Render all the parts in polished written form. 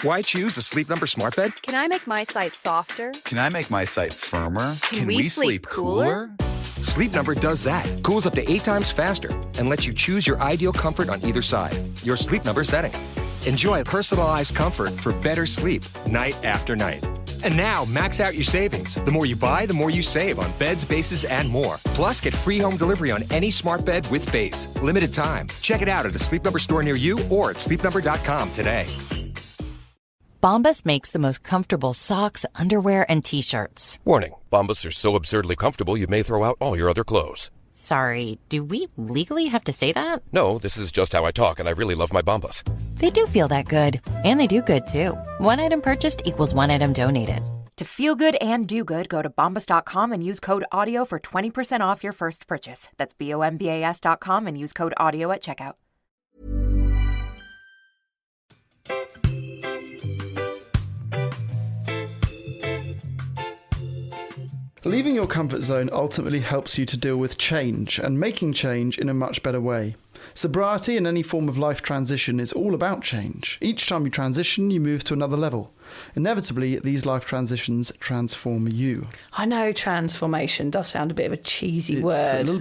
Why choose a Sleep Number smart bed? Can I make my site softer? Can I make my site firmer? Can we sleep cooler? Sleep Number does that. Cools up to 8 times faster and lets you choose your ideal comfort on either side. Your Sleep Number setting. Enjoy personalized comfort for better sleep night after night. And now, max out your savings. The more you buy, the more you save on beds, bases, and more. Plus, get free home delivery on any smart bed with base. Limited time. Check it out at a Sleep Number store near you or at sleepnumber.com today. Bombas makes the most comfortable socks, underwear, and T-shirts. Warning, Bombas are so absurdly comfortable you may throw out all your other clothes. Sorry, do we legally have to say that? No, this is just how I talk, and I really love my Bombas. They do feel that good. And they do good, too. One item purchased equals one item donated. To feel good and do good, go to bombas.com and use code AUDIO for 20% off your first purchase. That's BOMBAS.com and use code AUDIO at checkout. Leaving your comfort zone ultimately helps you to deal with change and making change in a much better way. Sobriety and any form of life transition is all about change. Each time you transition, you move to another level. Inevitably, these life transitions transform you. I know transformation does sound a bit of a cheesy word. It's a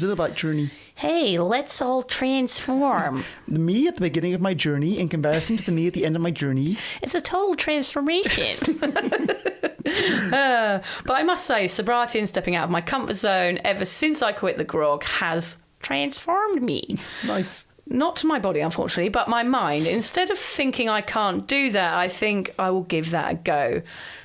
little bit journey. Hey, let's all transform. The me at the beginning of my journey in comparison to the me at the end of my journey. It's a total transformation. But I must say, sobriety and stepping out of my comfort zone ever since I quit the grog has transformed me. Nice. Not to my body, unfortunately, but my mind. Instead of thinking I can't do that, I think I will give that a go.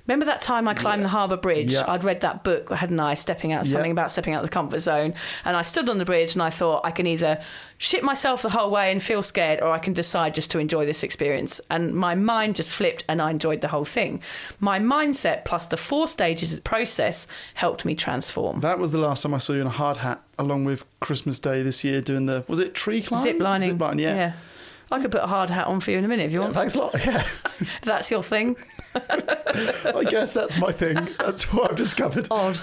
Remember that time I climbed the Harbour Bridge? Yeah. I'd read that book, hadn't I? Something about stepping out of the comfort zone. And I stood on the bridge and I thought I can either shit myself the whole way and feel scared, or I can decide just to enjoy this experience. And my mind just flipped and I enjoyed the whole thing. My mindset plus the 4 stages process helped me transform. That was the last time I saw you in a hard hat, along with Christmas Day this year doing the, was it tree climb? Zip lining. Zip line, yeah. I could put a hard hat on for you in a minute if you want. Thanks a lot, yeah. If that's your thing. I guess that's my thing. That's what I've discovered. Odd.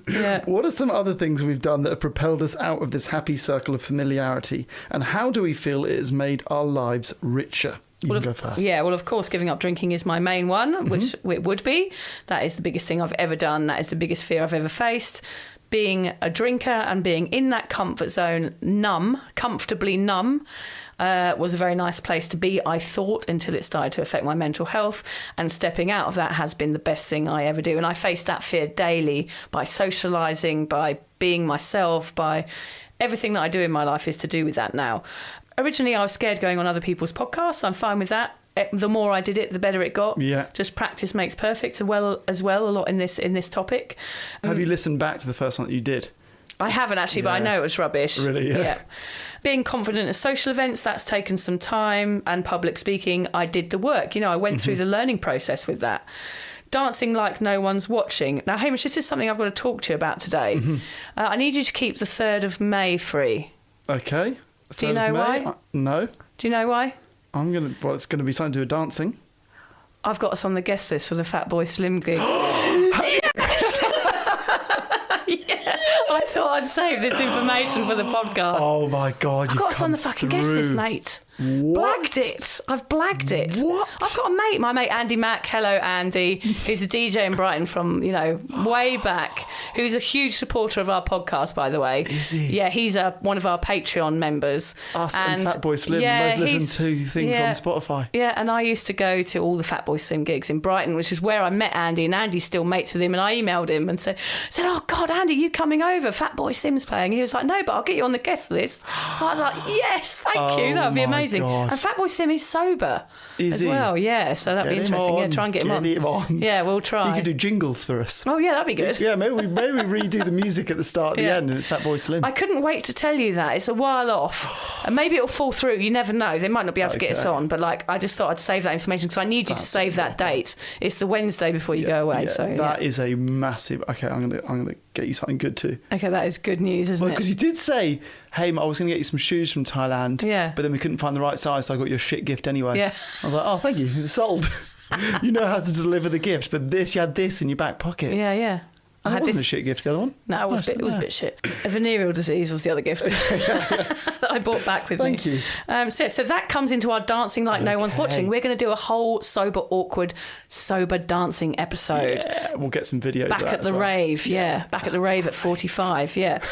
Yeah. What are some other things we've done that have propelled us out of this happy circle of familiarity? And how do we feel it has made our lives richer? You can go first. Yeah, well, of course, giving up drinking is my main one, which it would be. That is the biggest thing I've ever done. That is the biggest fear I've ever faced. Being a drinker and being in that comfort zone, comfortably numb, was a very nice place to be, I thought, until it started to affect my mental health. And stepping out of that has been the best thing I ever do. And I face that fear daily by socialising, by being myself, by everything that I do in my life is to do with that now. Originally, I was scared going on other people's podcasts. I'm fine with that. The more I did it, the better it got. Yeah. Just practice makes perfect as well a lot in this topic. Have you listened back to the first one that you did? I haven't actually, but I know it was rubbish. Really, yeah. Being confident at social events, that's taken some time. And public speaking, I did the work. I went through the learning process with that. Dancing like no one's watching. Now, Hamish, this is something I've got to talk to you about today. I need you to keep the 3rd of May free. Okay. Do you know why? No. Do you know why? It's going to be something to do with dancing. I've got us on the guest list for the Fatboy Slim gig. I thought I'd save this information for the podcast. Oh my God! I've got us on the fucking guest list, mate. What? I've blagged it. What? I've got a mate, my mate Andy Mack. Hello, Andy. He's a DJ in Brighton from, way back. Who's a huge supporter of our podcast, by the way. Is he? Yeah, he's one of our Patreon members. Us and Fatboy Slim both listen to things on Spotify. Yeah, and I used to go to all the Fatboy Slim gigs in Brighton, which is where I met Andy, and Andy's still mates with him, and I emailed him and said, oh God, Andy, you coming over? Fatboy Slim's playing. He was like, no, but I'll get you on the guest list. I was like, yes, thank you. That would be amazing. God. And Fatboy Slim is sober as well. Yeah, so that'd be interesting. Yeah, try and get him on. Yeah, we'll try. You could do jingles for us. Oh yeah, that'd be good. Yeah, maybe we redo the music at the start and the end, and it's Fatboy Slim. I couldn't wait to tell you that. It's a while off, and maybe it'll fall through. You never know. They might not be able to get us on, but I just thought I'd save that information because I need you to save that date. It's the Wednesday before you go away. Yeah, so that is a massive. Okay, I'm gonna get you something good too. Okay, that is good news, isn't it? Because you did say, hey, I was going to get you some shoes from Thailand, but then we couldn't find the right size, so I got you a shit gift anyway. Yeah. I was like, oh, thank you, it was sold. You know how to deliver the gift, but you had this in your back pocket. Yeah. And it wasn't a shit gift, the other one. No, it was a bit shit. A venereal disease was the other gift that I brought back with me. Thank you. So that comes into our dancing like no one's watching. We're going to do a whole sober dancing episode. Yeah, we'll get some videos back of that at the rave. Yeah, back at the rave at 45. Yeah.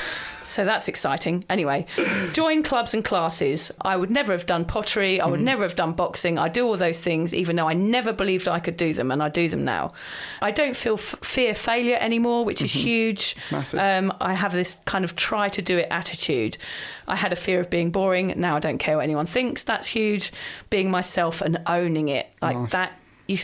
So that's exciting. Anyway, join clubs and classes. I would never have done pottery. I would never have done boxing. I do all those things, even though I never believed I could do them, and I do them now. I don't feel fear failure anymore, which is huge. Massive. I have this kind of try to do it attitude. I had a fear of being boring. Now I don't care what anyone thinks. That's huge. Being myself and owning it. Like that.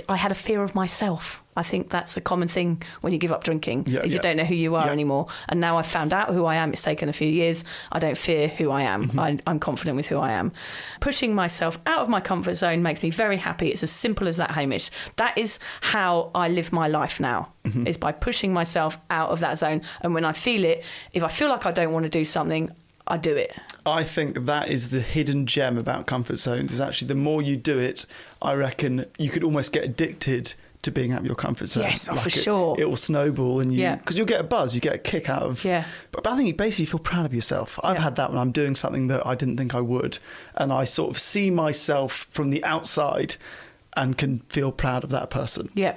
I had a fear of myself. I think that's a common thing when you give up drinking, you don't know who you are anymore. And now I've found out who I am. It's taken a few years. I don't fear who I am. I'm confident with who I am. Pushing myself out of my comfort zone makes me very happy. It's as simple as that, Hamish. That is how I live my life now, is by pushing myself out of that zone. And when I feel it, if I feel like I don't want to do something, I do it. I think that is the hidden gem about comfort zones, is actually the more you do it, I reckon you could almost get addicted to being out of your comfort zone. Yes, for sure. It will snowball, and because you'll get a buzz, you get a kick out of. Yeah. But I think you basically feel proud of yourself. I've had that when I'm doing something that I didn't think I would, and I sort of see myself from the outside, and can feel proud of that person. Yeah.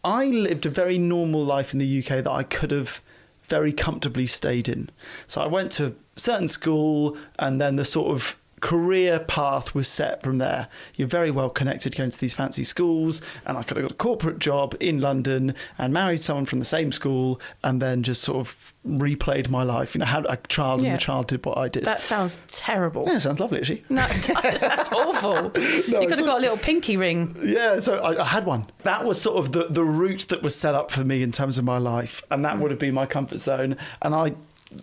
I lived a very normal life in the UK that I could have very comfortably stayed in. So I went to a certain school, and then the sort of career path was set from there. You're very well connected going to these fancy schools, and I could have got a corporate job in London and married someone from the same school, and then just sort of replayed my life. You know, had a child and the child did what I did. That sounds terrible. Yeah, it sounds lovely, actually. No, that's awful. You could have got a little pinky ring. Yeah, so I had one. That was sort of the route that was set up for me in terms of my life, and that would have been my comfort zone, and I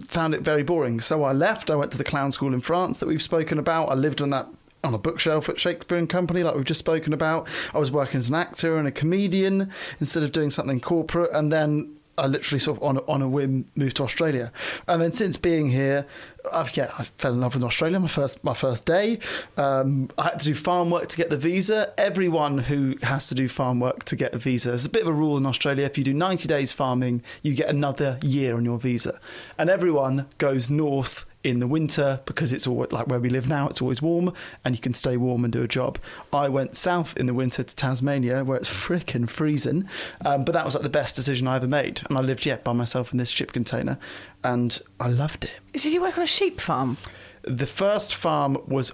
found it very boring. So I left. I went to the clown school in France that we've spoken about. I lived on a bookshelf at Shakespeare and Company, like we've just spoken about. I was working as an actor and a comedian instead of doing something corporate. And then I literally sort of on a whim moved to Australia. And then since being here, I fell in love with Australia my first day. I had to do farm work to get the visa. Everyone who has to do farm work to get a visa, there's a bit of a rule in Australia. If you do 90 days farming, you get another year on your visa. And everyone goes north in the winter because it's all like where we live now. It's always warm, and you can stay warm and do a job. I went south in the winter to Tasmania, where it's frickin' freezing. But that was like the best decision I ever made. And I lived by myself in this ship container, and I loved it. Did you work on a sheep farm? The first farm was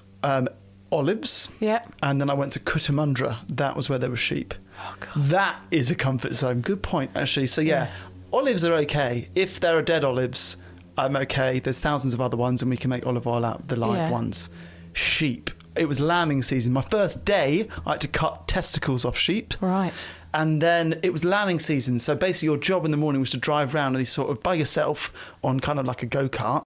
olives. Yeah. And then I went to Cootamundra. That was where there were sheep. Oh, God. That is a comfort zone. Good point, actually. So, olives are okay. If there are dead olives, I'm okay. There's thousands of other ones, and we can make olive oil out of the live ones. Sheep. It was lambing season. My first day, I had to cut testicles off sheep. Right. And then it was lambing season. So basically your job in the morning was to drive around and sort of by yourself on kind of like a go-kart.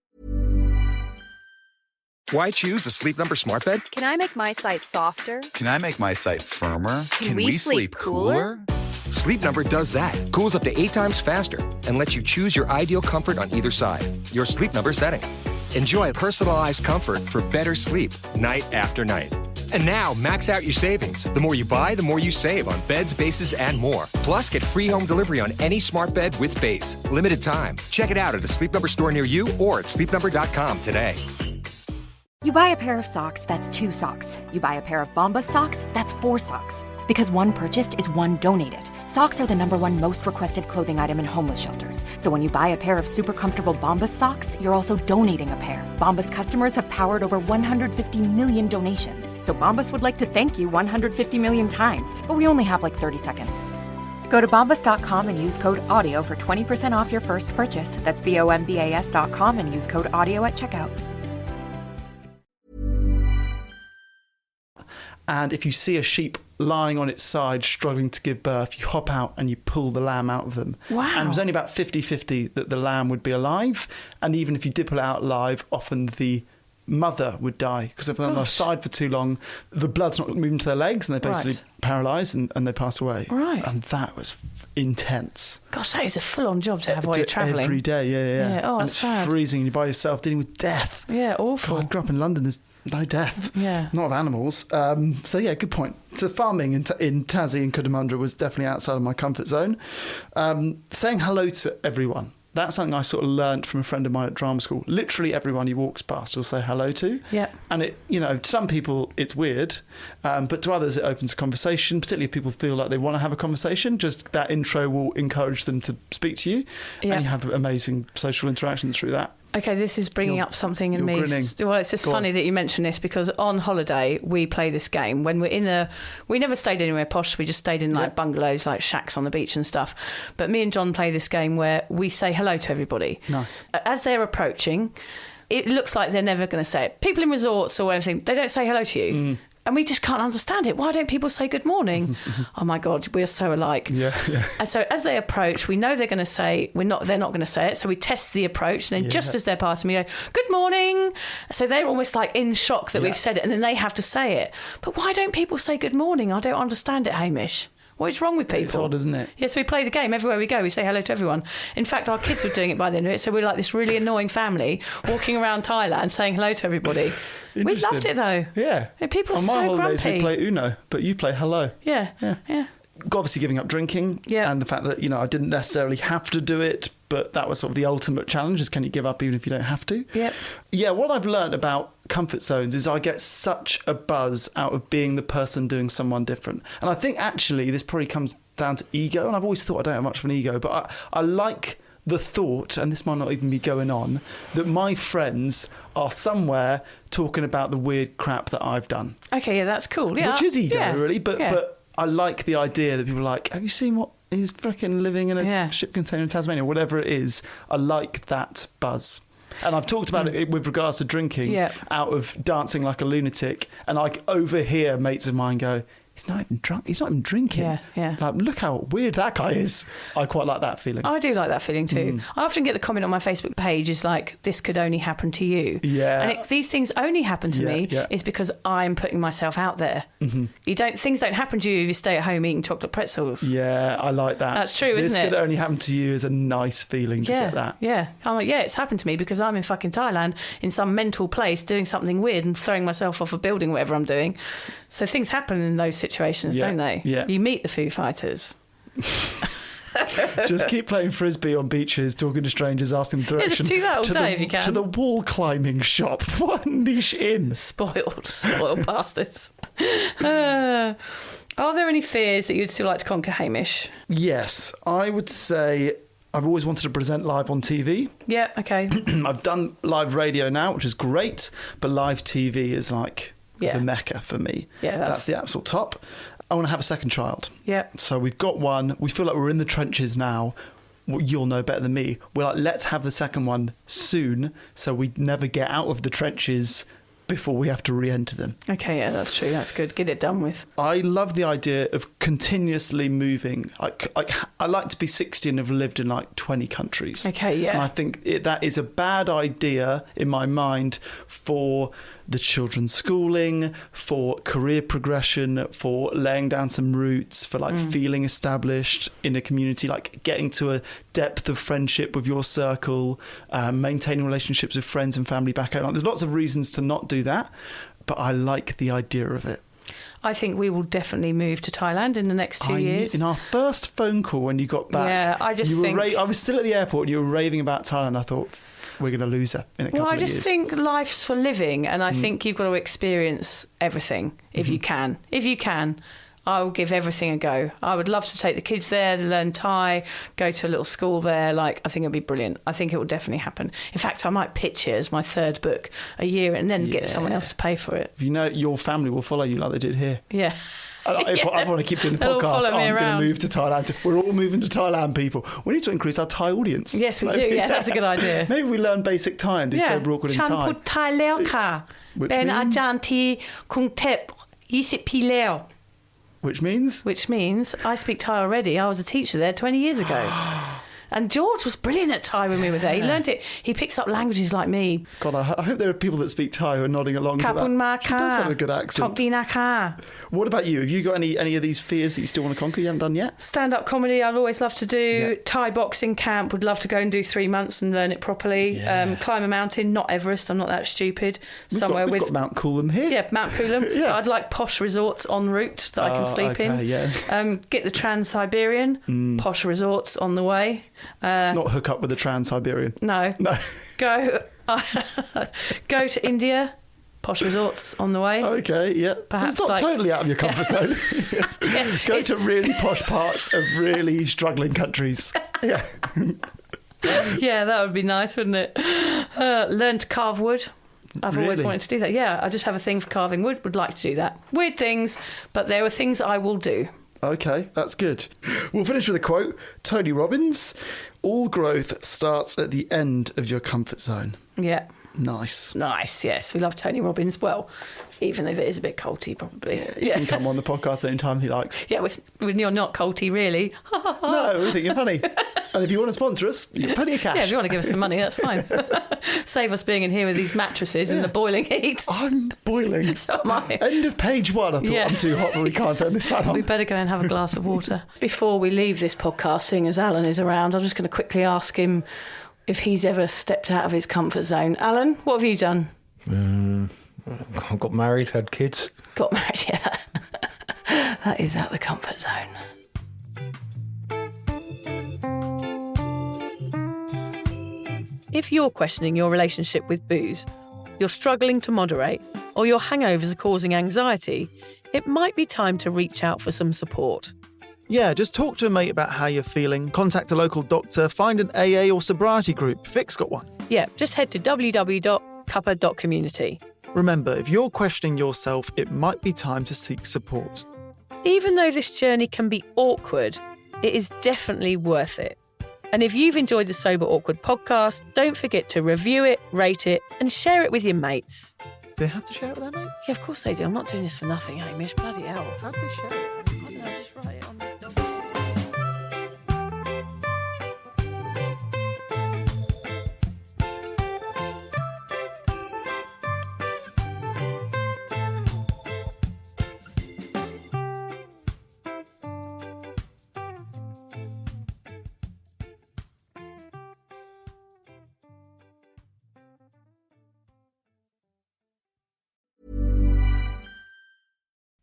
Why choose a Sleep Number smart bed? Can I make my site softer? Can I make my site firmer? Can we sleep cooler? Sleep Number does that. Cools up to 8 times faster and lets you choose your ideal comfort on either side. Your Sleep Number setting. Enjoy personalized comfort for better sleep night after night. And now, max out your savings. The more you buy, the more you save on beds, bases, and more. Plus, get free home delivery on any smart bed with base. Limited time. Check it out at a Sleep Number store near you or at sleepnumber.com today. You buy a pair of socks, that's 2 socks. You buy a pair of Bombas socks, that's 4 socks. Because one purchased is one donated. Socks are the #1 most requested clothing item in homeless shelters. So when you buy a pair of super comfortable Bombas socks, you're also donating a pair. Bombas customers have powered over 150 million donations. So Bombas would like to thank you 150 million times. But we only have like 30 seconds. Go to bombas.com and use code AUDIO for 20% off your first purchase. That's BOMBAS.com and use code AUDIO at checkout. And if you see a sheep lying on its side, struggling to give birth, you hop out and you pull the lamb out of them. Wow. And it was only about 50-50 that the lamb would be alive. And even if you did pull it out alive, often the mother would die. Because if they're on their side for too long, the blood's not moving to their legs, and they're basically paralysed and they pass away. Right. And that was intense. Gosh, that is a full-on job to have while you're travelling. Every day, yeah. Oh, and that's sad. Freezing, you're by yourself, dealing with death. Yeah, awful. God, I grew up in London. There's no death. Yeah. Not of animals. So yeah, good point. So farming in Tassie and Cootamundra was definitely outside of my comfort zone. Saying hello to everyone. That's something I sort of learnt from a friend of mine at drama school. Literally everyone he walks past will say hello to. Yeah. And it, to some people it's weird, but to others it opens a conversation, particularly if people feel like they want to have a conversation. Just that intro will encourage them to speak to you, and you have amazing social interactions through that. Okay, this is bringing up something in me. Grinning. Well, it's just funny that you mention this because on holiday we play this game when we're we never stayed anywhere posh. We just stayed in like bungalows, like shacks on the beach and stuff. But me and John play this game where we say hello to everybody. Nice. As they're approaching, it looks like they're never going to say it. People in resorts or anything, they don't say hello to you. And we just can't understand it. Why don't people say good morning? Oh my God, we're so alike. Yeah. And so as they approach, we know they're going to say, they're not going to say it. So we test the approach. And then just as they're passing, we go, good morning. So they're almost like in shock that we've said it. And then they have to say it. But why don't people say good morning? I don't understand it, Hamish. What is wrong with people? It's odd, isn't it? Yes, we play the game everywhere we go. We say hello to everyone. In fact, our kids were doing it by the end of it. So we're like this really annoying family walking around Thailand saying hello to everybody. We loved it though. Yeah. People are on so my holidays grumpy. we play Uno, but you play hello. Yeah. Obviously giving up drinking and the fact that, I didn't necessarily have to do it, but that was sort of the ultimate challenge is can you give up even if you don't have to? Yep. Yeah, what I've learned about comfort zones is I get such a buzz out of being the person doing someone different. And I think actually this probably comes down to ego, and I've always thought I don't have much of an ego, but I like the thought, and this might not even be going on, that my friends are somewhere talking about the weird crap that I've done. Okay, yeah, that's cool. Yeah. Which is ego, really, but I like the idea that people are like, have you seen what he's freaking living in a ship container in Tasmania, whatever it is. I like that buzz. And I've talked about it with regards to drinking, out of dancing like a lunatic, and I overhear mates of mine go, he's not even drunk. He's not even drinking. Yeah. Like, look how weird that guy is. I quite like that feeling. I do like that feeling too. I often get the comment on my Facebook page is like, this could only happen to you. Yeah. And these things only happen to me is because I'm putting myself out there. Things don't happen to you if you stay at home eating chocolate pretzels. Yeah, I like that. That's true, isn't it? This could only happen to you is a nice feeling to get that. Yeah. I'm like, it's happened to me because I'm in fucking Thailand in some mental place doing something weird and throwing myself off a building, whatever I'm doing. So things happen in those situations, don't they? Yeah. You meet the Foo Fighters. Just keep playing frisbee on beaches, talking to strangers, asking them direction. Just do that all day if you can. To the wall climbing shop. What a niche in. Spoiled bastards. Are there any fears that you'd still like to conquer, Hamish? Yes, I would say I've always wanted to present live on TV. Yeah, okay. I've done live radio now, which is great, but live TV is like the mecca for me. Yeah, that's the absolute top. I want to have a second child. Yeah. So we've got one. We feel like we're in the trenches now. You'll know better than me. We're like, let's have the second one soon so we never get out of the trenches before we have to re-enter them. Okay, yeah, that's true. That's good. Get it done with. I love the idea of continuously moving. I like to be 60 and have lived in like 20 countries. Okay, yeah. And I think that is a bad idea in my mind for the children's schooling, for career progression, for laying down some roots, for like feeling established in a community, like getting to a depth of friendship with your circle, maintaining relationships with friends and family back home. Like, there's lots of reasons to not do that, but I like the idea of it. I think we will definitely move to Thailand in the next 2 years. In our first phone call when you got back, I just think... I was still at the airport and you were raving about Thailand. I thought, we're going to lose her in a couple of years. Well, I just think life's for living, and I think you've got to experience everything if you can. If you can, I will give everything a go. I would love to take the kids there, to learn Thai, go to a little school there. Like, I think it'll be brilliant. I think it will definitely happen. In fact, I might pitch it as my third book a year and then get someone else to pay for it. You know, your family will follow you like they did here. Yeah. I want to keep doing the They'll podcast. follow me I'm going to move to Thailand. We're all moving to Thailand, people. We need to increase our Thai audience. Yes, we do. Yeah, that's a good idea. Maybe we learn basic Thai and do sober awkward in Thai. ฉันพูดไทยแล้วค่ะ เป็นอาจารย์ที่กรุงเทพ20 ปีแล้ว Which means? Which means I speak Thai already. I was a teacher there 20 years ago. And George was brilliant at Thai when we were there. He learned it. He picks up languages like me. God, I hope there are people that speak Thai who are nodding along to Kapun that. She does have a good accent. Naka. What about you? Have you got any of these fears that you still want to conquer you haven't done yet? Stand-up comedy I'd always love to do. Yeah. Thai boxing camp, would love to go and do 3 months and learn it properly. Yeah. Climb a mountain, not Everest, I'm not that stupid. We've got Mount Coolum here. Yeah, Mount Coolum. Yeah. I'd like posh resorts en route that I can sleep in. Yeah. Get the Trans-Siberian, posh resorts on the way. Not hook up with the Trans-Siberian. No. Go to India, posh resorts on the way. Okay, yeah. Perhaps so it's not totally out of your comfort zone. Go to really posh parts of really struggling countries. Yeah. Yeah, that would be nice, wouldn't it? Learn to carve wood. I've always wanted to do that. Yeah, I just have a thing for carving wood, would like to do that. Weird things, but there are things I will do. Okay, that's good. We'll finish with a quote. Tony Robbins, all growth starts at the end of your comfort zone. Yeah. Nice, yes. We love Tony Robbins. Well, even if it is a bit culty, probably. Yeah, he can come on the podcast anytime he likes. Yeah, you're not culty, really. No, we think you're funny. And if you want to sponsor us, you've got plenty of cash. Yeah, if you want to give us some money, that's fine. Save us being in here with these mattresses and the boiling heat. I'm boiling. So am I. End of page 1. I thought I'm too hot, but we can't turn this fan on. We better go and have a glass of water. Before we leave this podcast, seeing as Alan is around, I'm just going to quickly ask him if he's ever stepped out of his comfort zone. Alan, what have you done? I got married, had kids. Got married, yeah. That is out of the comfort zone. If you're questioning your relationship with booze, you're struggling to moderate, or your hangovers are causing anxiety, it might be time to reach out for some support. Yeah, just talk to a mate about how you're feeling, contact a local doctor, find an AA or sobriety group. Vic's got one. Yeah, just head to www.cuppa.community. Remember, if you're questioning yourself, it might be time to seek support. Even though this journey can be awkward, it is definitely worth it. And if you've enjoyed the Sober Awkward podcast, don't forget to review it, rate it, and share it with your mates. They have to share it with their mates? Yeah, of course they do. I'm not doing this for nothing, Hamish. Bloody hell. How do they share it? I don't know, just write it on the...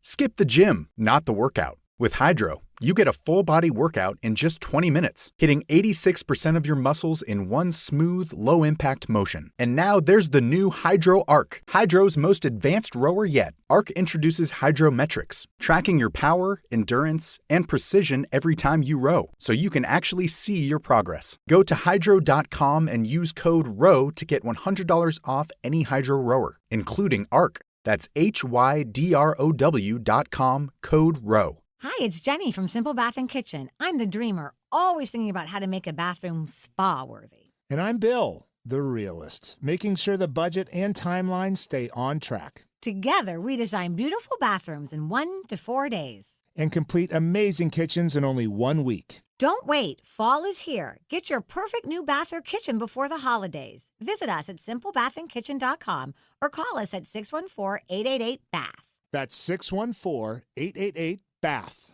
Skip the gym, not the workout. With Hydro, you get a full-body workout in just 20 minutes, hitting 86% of your muscles in one smooth, low-impact motion. And now there's the new Hydro Arc, Hydro's most advanced rower yet. Arc introduces Hydrometrics, tracking your power, endurance, and precision every time you row, so you can actually see your progress. Go to hydro.com and use code ROW to get $100 off any Hydro rower, including Arc. That's HYDROW.com, code ROW. Hi, it's Jenny from Simple Bath and Kitchen. I'm the dreamer, always thinking about how to make a bathroom spa-worthy. And I'm Bill, the realist, making sure the budget and timeline stay on track. Together, we design beautiful bathrooms in 1 to 4 days. And complete amazing kitchens in only 1 week. Don't wait. Fall is here. Get your perfect new bath or kitchen before the holidays. Visit us at simplebathandkitchen.com or call us at 614-888-BATH. That's 614-888-BATH.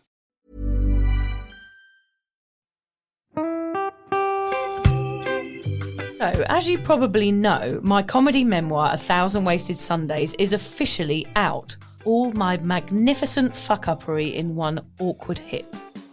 So, as you probably know, my comedy memoir, 1,000 Wasted Sundays, is officially out. All my magnificent fuck-uppery in one awkward hit.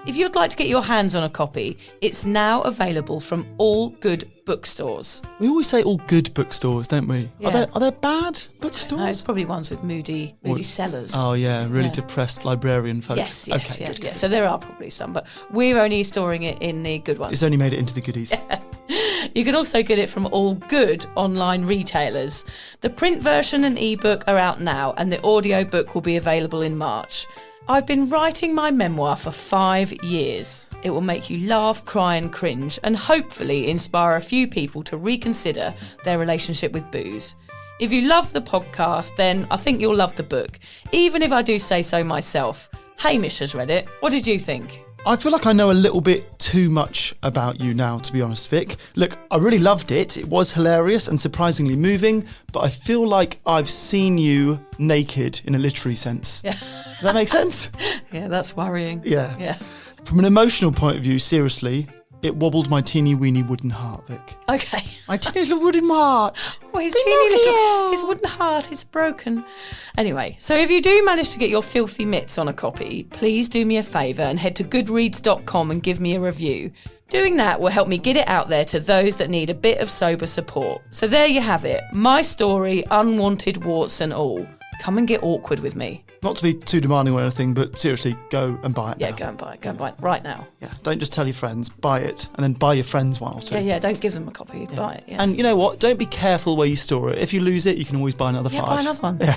If you'd like to get your hands on a copy, it's now available from all good bookstores. We always say all good bookstores, don't we? Yeah. Are there bad bookstores? No, it's probably ones with moody sellers. Oh, yeah, really depressed librarian folk. Yes, Okay, good. So there are probably some, but we're only storing it in the good ones. It's only made it into the goodies. You can also get it from all good online retailers. The print version and ebook are out now, and the audiobook will be available in March. I've been writing my memoir for 5 years. It will make you laugh, cry and cringe, and hopefully inspire a few people to reconsider their relationship with booze. If you love the podcast, then I think you'll love the book, even if I do say so myself. Hamish has read it. What did you think? I feel like I know a little bit too much about you now, to be honest, Vic. Look, I really loved it. It was hilarious and surprisingly moving, but I feel like I've seen you naked in a literary sense. Yeah. Does that make sense? Yeah, that's worrying. Yeah. From an emotional point of view, seriously, it wobbled my teeny weeny wooden heart, Vic. Okay. My teeny little wooden heart. Well, his wooden heart is broken. Anyway, so if you do manage to get your filthy mitts on a copy, please do me a favour and head to goodreads.com and give me a review. Doing that will help me get it out there to those that need a bit of sober support. So there you have it. My story, unwanted warts and all. Come and get awkward with me. Not to be too demanding or anything, but seriously, go and buy it now. Yeah, go and buy it. Go and buy it right now. Yeah, don't just tell your friends, buy it, and then buy your friends one or two. Yeah, don't give them a copy, buy it. Yeah. And you know what? Don't be careful where you store it. If you lose it, you can always buy another 5. Buy another one. Yeah.